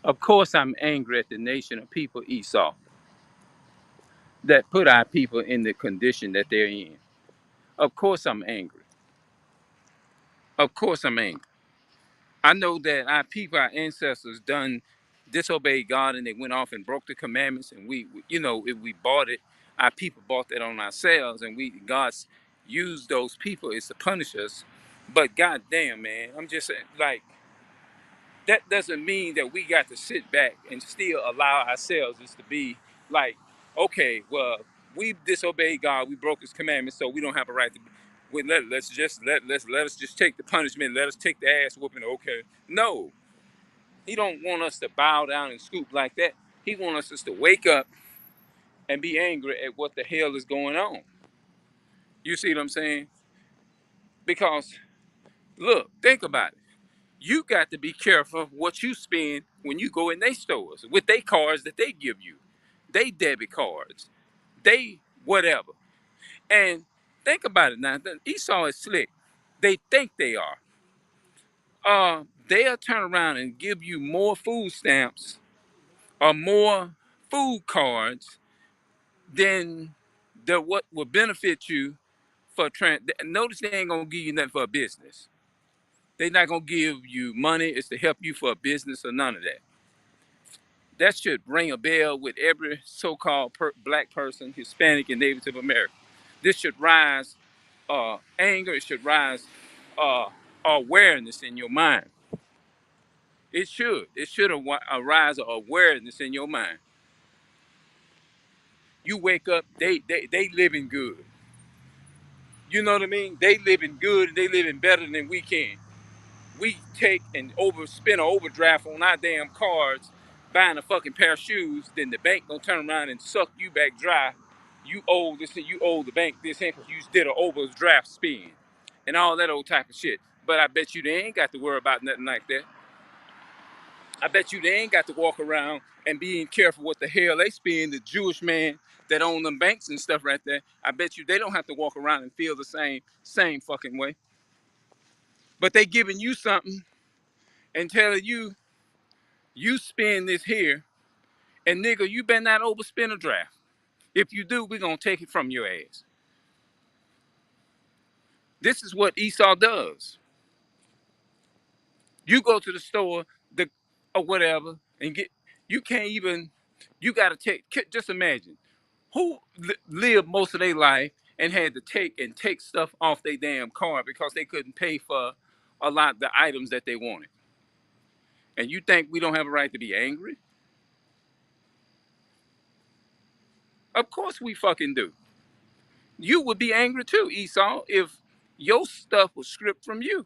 Of course, I'm angry at the nation of people, Esau, that put our people in the condition that they're in. Of course, I'm angry. Of course, I'm angry. I know that our people, our ancestors, done disobeyed God and they went off and broke the commandments. And if we bought it, our people bought that on ourselves, and God's used those people is to punish us. But goddamn, man, I'm just saying, like, that doesn't mean that we got to sit back and still allow ourselves just to be like, okay, well, we disobeyed God, we broke His commandments, so we don't have a right to. Let us just take the punishment. Let us take the ass whooping. Okay, no, He don't want us to bow down and scoop like that. He wants us to wake up and be angry at what the hell is going on. You see what I'm saying? Because look, think about it. You got to be careful what you spend when you go in their stores with their cards that they give you, they debit cards, they whatever. And think about it now. Esau is slick. They think they are. They'll turn around and give you more food stamps or more food cards than what will benefit you for Notice they ain't gonna give you nothing for a business. They're not gonna give you money. It's to help you for a business or none of that. That should ring a bell with every so-called black person, Hispanic, and Native American. This should rise anger. It should rise awareness in your mind. It should. It should arise awareness in your mind. You wake up, they living good. You know what I mean? They living good. They living better than we can. We take and overspend an overdraft on our damn cards, buying a fucking pair of shoes, then the bank gonna turn around and suck you back dry. You owe this and you owe the bank this and because you did an overdraft spend and all that old type of shit. But I bet you they ain't got to worry about nothing like that. I bet you they ain't got to walk around and being careful what the hell they spend. The Jewish man that own them banks and stuff right there. I bet you they don't have to walk around and feel the same fucking way. But they giving you something and telling you spend this here, and nigga, you better not overspend a draft. If you do, we're gonna take it from your ass. This is what Esau does. You go to the store, or whatever, and get. You can't even. You gotta take. Just imagine who lived most of their life and had to take stuff off their damn car because they couldn't pay for a lot of the items that they wanted. And you think we don't have a right to be angry? Of course we fucking do. You would be angry too, Esau, if your stuff was stripped from you.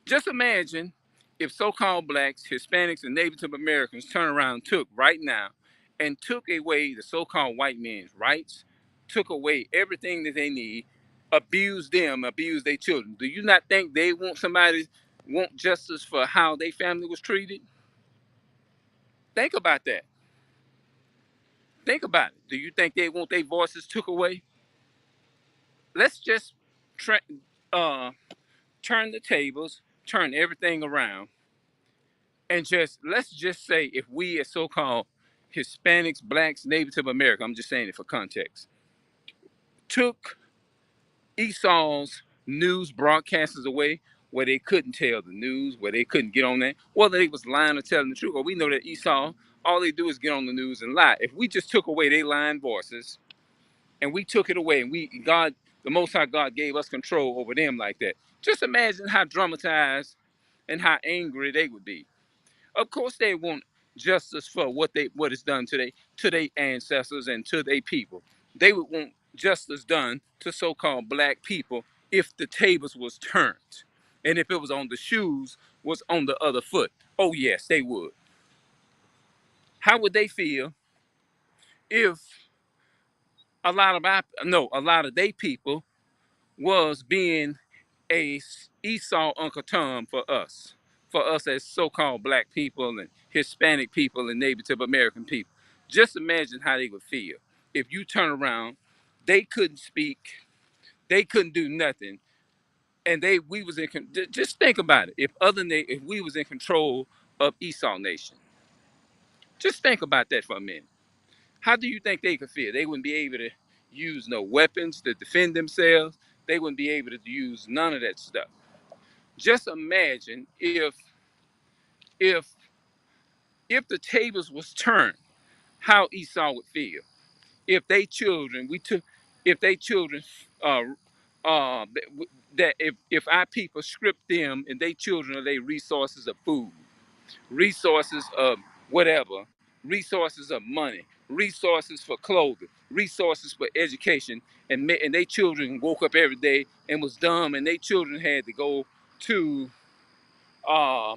Just imagine if so-called blacks, Hispanics, and Native Americans turn around and took right now and took away the so-called white man's rights, took away everything that they need, abused them, abused their children. Do you not think they want justice for how their family was treated? Think about that. Think about it. Do you think they want their voices took away? Let's just tra- uh, turn the tables, turn everything around, and let's just say if we as so-called Hispanics, blacks, Native American, I'm just saying it for context, took Esau's news broadcasters away where they couldn't tell the news, where they couldn't get on that, whether they was lying or telling the truth. Or we know that Esau, all they do is get on the news and lie. If we just took away their lying voices and we took it away and the Most High God gave us control over them like that, just imagine how dramatized and how angry they would be. Of course, they want justice for what is done to their ancestors and to their people. They would want justice done to so-called black people if the tables was turned, and if it was on the shoes was on the other foot. Oh yes, they would. How would they feel if a lot of they people was being a Esau Uncle Tom for us as so-called black people and Hispanic people and Native American people. Just imagine how they would feel if you turn around, they couldn't speak, they couldn't do nothing, and we was in. Just think about it. If we was in control of Esau Nation. Just think about that for a minute. How do you think they could feel? They wouldn't be able to use no weapons to defend themselves. They wouldn't be able to use none of that stuff. Just imagine if if the tables was turned, how Esau would feel. If they children, we took, if they children, uh, that if our people stripped them and they children of their resources of food, resources of whatever, resources of money, resources for clothing, resources for education, and they children woke up every day and was dumb, and they children had to go to, uh,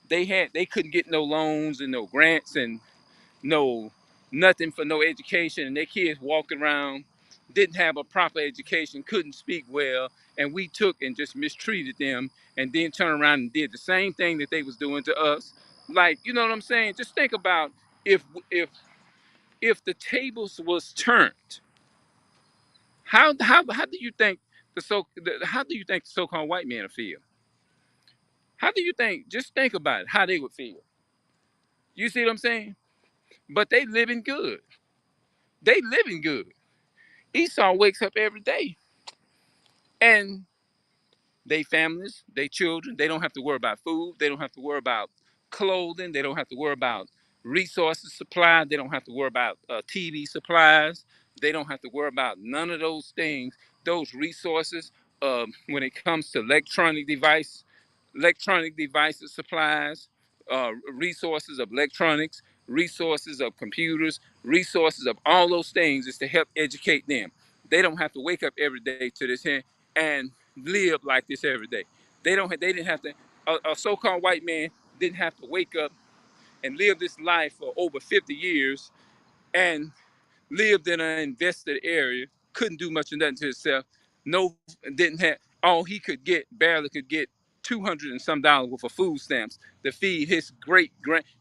they couldn't get no loans and no grants and no nothing for no education, and their kids walked around, didn't have a proper education, couldn't speak well, and we took and just mistreated them, and then turned around and did the same thing that they was doing to us. Like, you know what I'm saying? Just think about if if if the tables was turned, how do you think how do you think the so-called white men would feel? How do you think? Just think about it, how they would feel. You see what I'm saying? But they living good. They living good. Esau wakes up every day, and they families, they children, they don't have to worry about food. They don't have to worry about clothing. They don't have to worry about resources supply. They don't have to worry about TV supplies. They don't have to worry about none of those things, those resources. When it comes to electronic devices supplies, resources of electronics, resources of computers, resources of all those things is to help educate them. They don't have to wake up every day to this here and live like this every day. They didn't have to, a so-called white man didn't have to wake up and live this life for over 50 years and lived in an invested area, couldn't do much of nothing to himself. No, didn't have, all he could get, barely could get 200 and some dollars worth of food stamps to feed his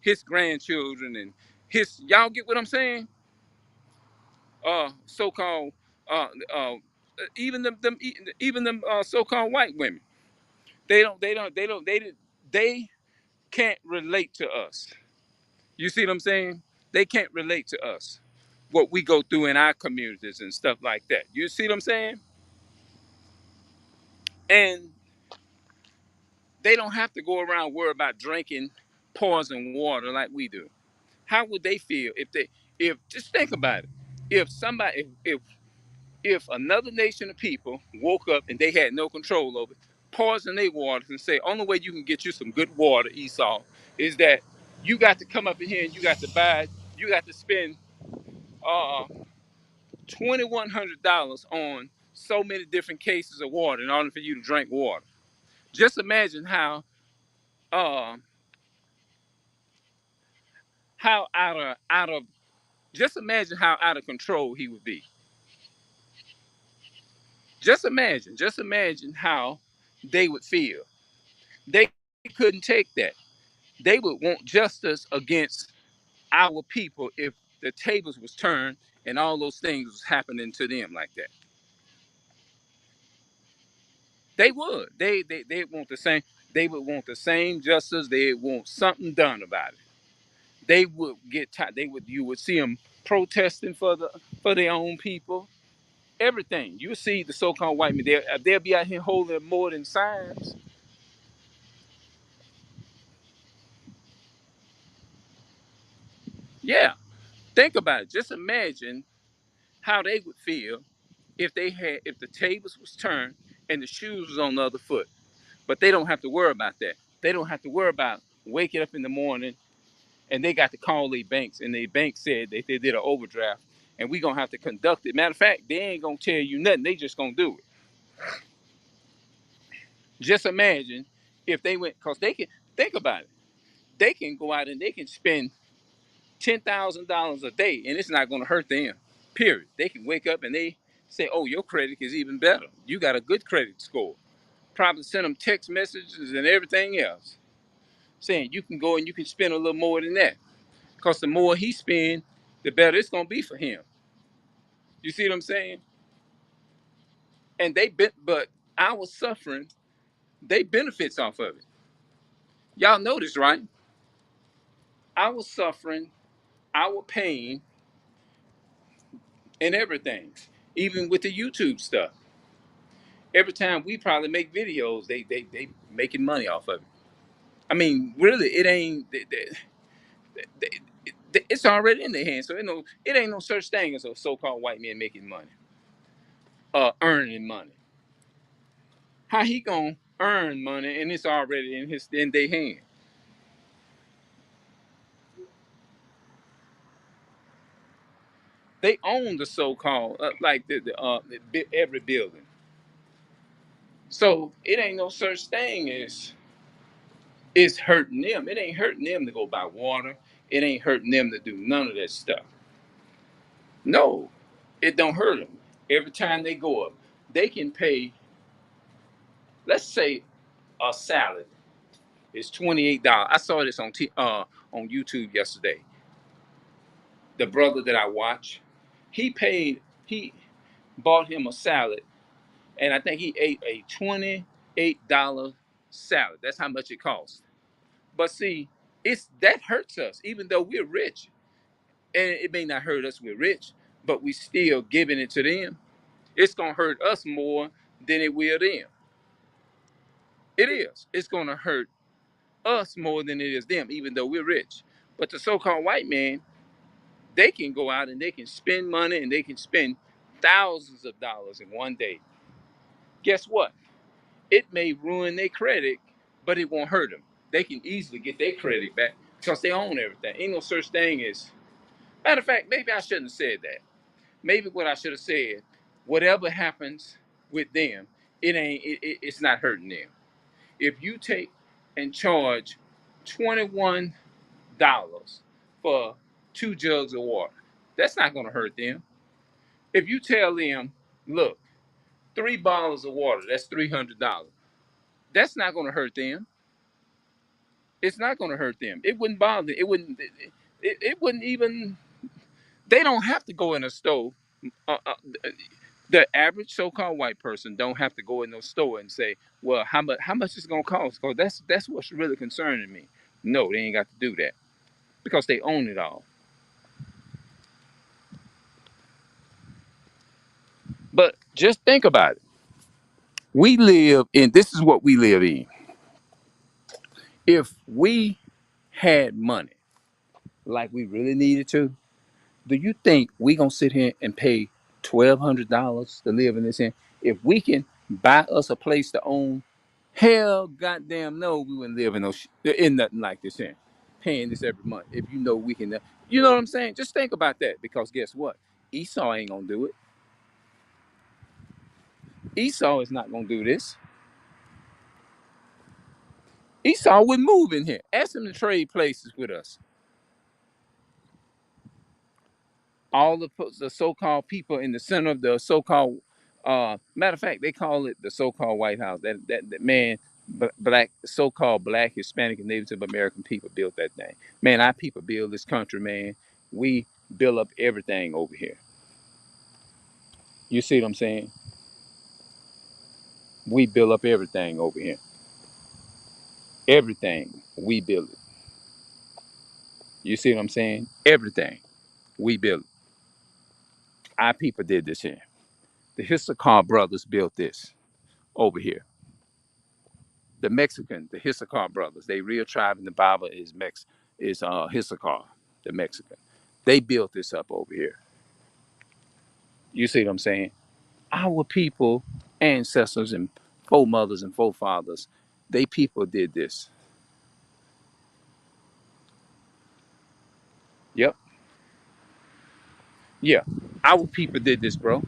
his grandchildren and his, y'all get what I'm saying? So-called, uh, uh, even them so-called white women. They can't relate to us. You see what I'm saying? They can't relate to us, what we go through in our communities and stuff like that. You see what I'm saying? And they don't have to go around worry about drinking poison water like we do. How would they feel if just think about it. If somebody if another nation of people woke up and they had no control over it, poison their waters and say, only way you can get you some good water, Esau, is that you got to come up in here and you got to spend uh $2,100 on so many different cases of water in order for you to drink water. Just imagine uh, how out of just imagine how out of control he would be. Just imagine how they would feel. They couldn't take that. They would want justice against our people if the tables was turned and all those things was happening to them like that. They would. They want the same. They would want the same justice. They would want something done about it. They would get tired. They would. You would see them protesting for their own people. Everything. You see the so-called white men. They'll be out here holding more than signs. Yeah. Think about it. Just imagine how they would feel if the tables was turned and the shoes was on the other foot. But they don't have to worry about that. They don't have to worry about waking up in the morning and they got to call their banks, and their bank said that they did an overdraft, and we gonna have to conduct it. Matter of fact, they ain't gonna tell you nothing. They just gonna do it. Just imagine if they went, cause they can think about it. They can go out and they can spend $10,000 a day, and it's not gonna hurt them. Period. They can wake up and they say, "Oh, your credit is even better. You got a good credit score." Probably send them text messages and everything else, saying you can go and you can spend a little more than that. Cause the more he spend, the better it's gonna be for him. You see what I'm saying? And but our suffering, they benefits off of it. Y'all notice, right? Our suffering, our pain, and everything, even with the YouTube stuff. Every time we probably make videos, they making money off of it. I mean, really, it ain't. It's already in their hands, so it ain't no such thing as a so-called white man making money, earning money. How he gonna earn money and it's already in their hand? They own the so-called like every building. So it ain't no such thing as it's hurting them. It ain't hurting them to go buy water. It ain't hurting them to do none of that stuff. No, it don't hurt them. Every time they go up, they can pay. Let's say a salad is $28. I saw this on YouTube yesterday. The brother that I watch, he bought him a salad, and I think he ate a $28 salad. That's how much it costs. But see, it's that hurts us, even though we're rich. And it may not hurt us, we're rich, but we still giving it to them. It's gonna hurt us more than it will them. It is. It's gonna hurt us more than it is them, even though we're rich. But the so-called white man, they can go out and they can spend money and they can spend thousands of dollars in one day. Guess what? It may ruin their credit, but it won't hurt them. They can easily get their credit back because they own everything. Ain't no such thing as. Matter of fact, maybe I shouldn't have said that. Maybe what I should have said, whatever happens with them, it's not hurting them. If you take and charge $21 for 2 jugs of water, that's not gonna hurt them. If you tell them, look, 3 bottles of water, that's $300. That's not gonna hurt them. It's not gonna hurt them. It wouldn't bother. It wouldn't. It wouldn't even. They don't have to go in a store. Uh, uh, the average so-called white person don't have to go in no store and say, "Well, how much is it gonna cost?" Because that's what's really concerning me. No, they ain't got to do that because they own it all. But just think about it. We live in. This is what we live in. If we had money like we really needed to, do you think we gonna sit here and pay $1,200 to live in this here? If we can buy us a place to own, hell, goddamn, no, we wouldn't live in in nothing like this here, paying this every month. If you know we can, you know what I'm saying? Just think about that because guess what? Esau ain't gonna do it. Esau is not gonna do this. Esau would move in here. Ask him to trade places with us. All the so-called people in the center of the so-called matter of fact, they call it the so-called White House. That man, black so-called black, Hispanic, and Native American people built that thing. Man, our people build this country, man. We build up everything over here. You see what I'm saying? We build up everything over here. Everything we build it. You see what I'm saying? Everything we build it. Our people did this here. The Issachar brothers built this over here. The Mexican, the Issachar brothers, they real tribe in the Bible is Issachar, the Mexican. They built this up over here. You see what I'm saying? Our people, ancestors and foremothers and forefathers, they people did this. Yep. Yeah. Our people did this, bro.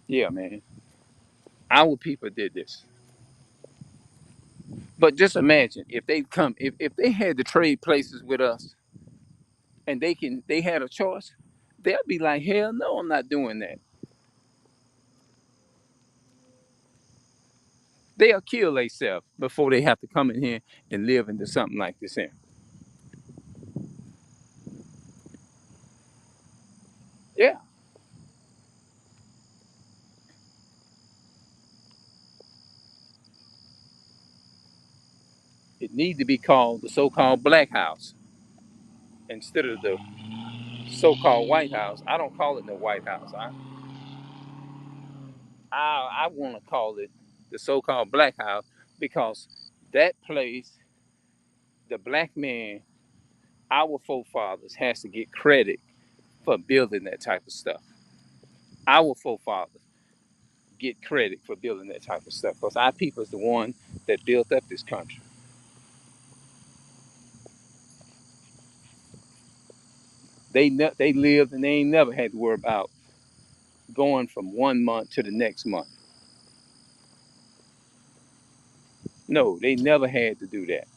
Yeah, man. Our people did this. But just imagine if they come, if they had to trade places with us and they had a choice, they'll be like, hell no, I'm not doing that. They'll kill themselves before they have to come in here and live into something like this here. Yeah, it needs to be called the so-called Black House instead of the so-called White House. I don't call it the White House. I want to call it the so-called Black House because that place, the black man, our forefathers, has to get credit for building that type of stuff. Our forefathers get credit for building that type of stuff because our people is the one that built up this country. They lived and they ain't never had to worry about going from one month to the next month. No, they never had to do that.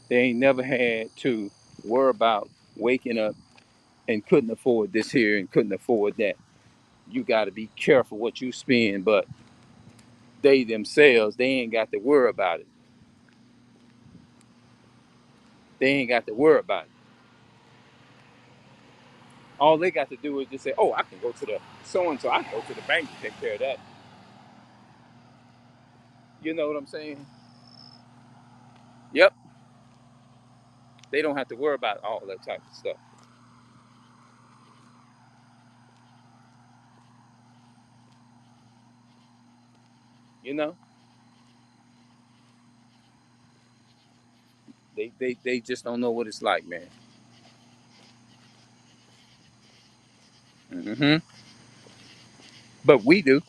They ain't never had to worry about waking up and couldn't afford this here and couldn't afford that. You got to be careful what you spend, but they themselves, they ain't got to worry about it. They ain't got to worry about it. All they got to do is just say, "Oh, I can go to the so and so. I can go to the bank to take care of that." You know what I'm saying? Yep. They don't have to worry about all that type of stuff. You know, they just don't know what it's like, man. Hmm. But we do.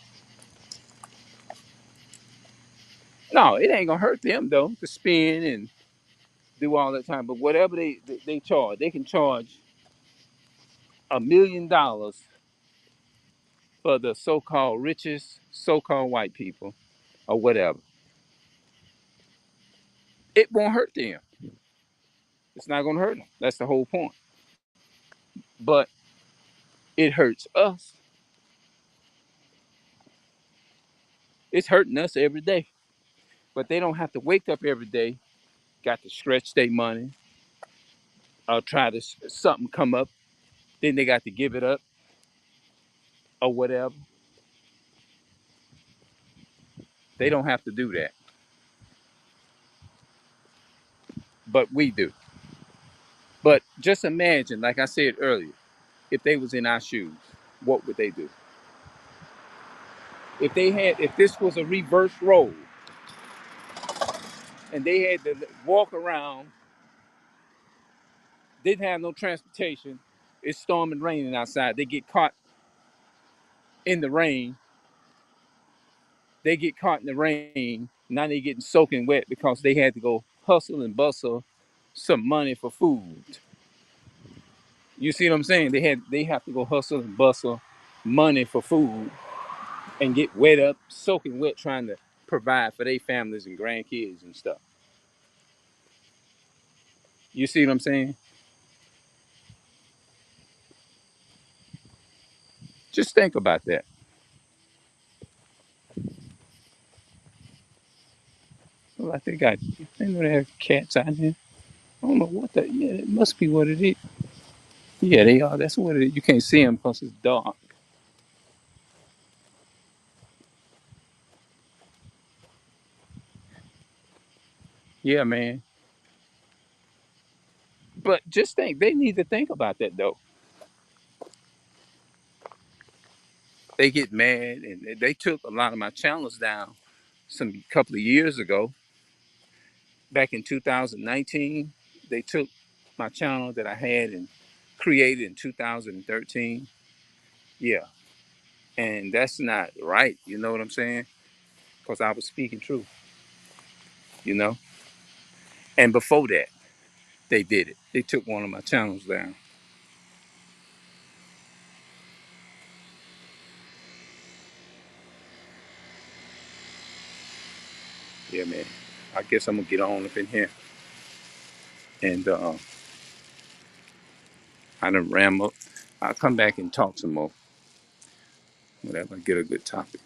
No, it ain't gonna hurt them though to spin and do all that time. But whatever they charge, they can charge $1 million for the so-called richest, so-called white people, or whatever. It won't hurt them. It's not gonna hurt them. That's the whole point. But it hurts us. It's hurting us every day. But they don't have to wake up every day, got to stretch their money, or try to something come up, then they got to give it up or whatever. They don't have to do that. But we do. But just imagine, like I said earlier, if they was in our shoes, what would they do? If this was a reverse road and they had to walk around, didn't have no transportation, it's storming raining outside, they get caught in the rain, they get caught in the rain, now they getting soaking wet because they had to go hustle and bustle some money for food. You see what I'm saying? They have to go hustle and bustle money for food and get wet up, soaking wet, trying to provide for their families and grandkids and stuff. You see what I'm saying? Just think about that. Well, I think I know they have cats out here. I don't know what that. Yeah, it must be what it is. Yeah, they are. That's what it is. You can't see them because it's dark. Yeah, man. But just think, they need to think about that though. They get mad, and they took a lot of my channels down some couple of years ago. Back in 2019, they took my channel that I had and created in 2013. Yeah, and that's not right. You know what I'm saying? Because I was speaking truth. You know. And before that, they did it. They took one of my channels down. Yeah, man. I guess I'm gonna get on up in here, and I done ramble. I'll come back and talk some more whenever I get a good topic.